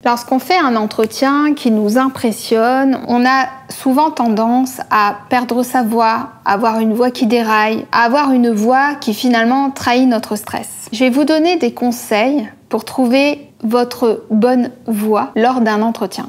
Lorsqu'on fait un entretien qui nous impressionne, on a souvent tendance à perdre sa voix, à avoir une voix qui déraille, à avoir une voix qui finalement trahit notre stress. Je vais vous donner des conseils pour trouver votre bonne voix lors d'un entretien.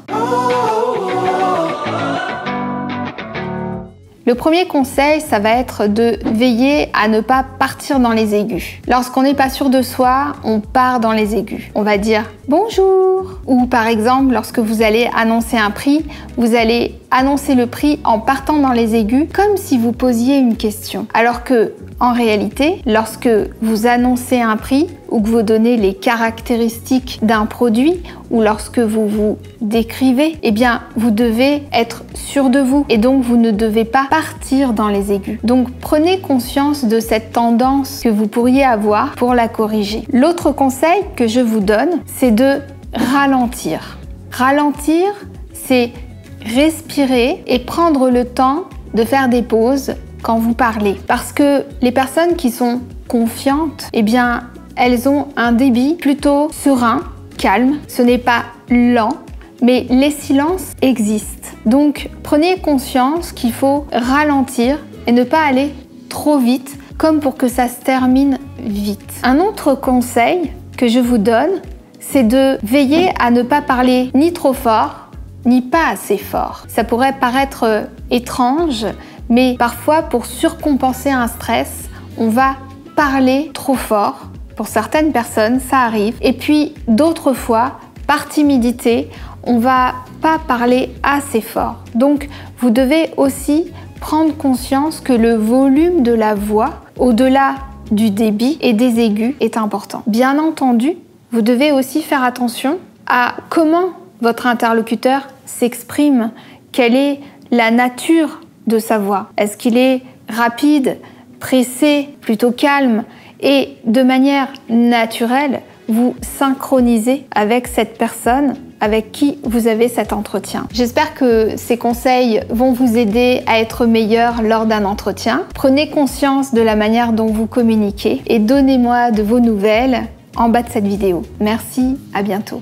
Le premier conseil, ça va être de veiller à ne pas partir dans les aigus. Lorsqu'on n'est pas sûr de soi, on part dans les aigus. On va dire « bonjour » ou par exemple, lorsque vous allez annoncer un prix, vous allez annoncer le prix en partant dans les aigus comme si vous posiez une question. Alors que, en réalité, lorsque vous annoncez un prix ou que vous donnez les caractéristiques d'un produit ou lorsque vous vous décrivez, eh bien, vous devez être sûr de vous et donc vous ne devez pas partir dans les aigus. Donc, prenez conscience de cette tendance que vous pourriez avoir pour la corriger. L'autre conseil que je vous donne, c'est de ralentir. Ralentir, c'est respirer et prendre le temps de faire des pauses quand vous parlez. Parce que les personnes qui sont confiantes, eh bien, elles ont un débit plutôt serein, calme. Ce n'est pas lent, mais les silences existent. Donc, prenez conscience qu'il faut ralentir et ne pas aller trop vite, comme pour que ça se termine vite. Un autre conseil que je vous donne, c'est de veiller à ne pas parler ni trop fort, ni pas assez fort. Ça pourrait paraître étrange, mais parfois, pour surcompenser un stress, on va parler trop fort. Pour certaines personnes, ça arrive. Et puis, d'autres fois, par timidité, on va pas parler assez fort. Donc, vous devez aussi prendre conscience que le volume de la voix, au-delà du débit et des aigus, est important. Bien entendu, vous devez aussi faire attention à comment votre interlocuteur s'exprime, quelle est la nature de sa voix. Est-ce qu'il est rapide, pressé, plutôt calme? Et de manière naturelle, vous synchronisez avec cette personne avec qui vous avez cet entretien. J'espère que ces conseils vont vous aider à être meilleur lors d'un entretien. Prenez conscience de la manière dont vous communiquez et donnez-moi de vos nouvelles en bas de cette vidéo. Merci, à bientôt.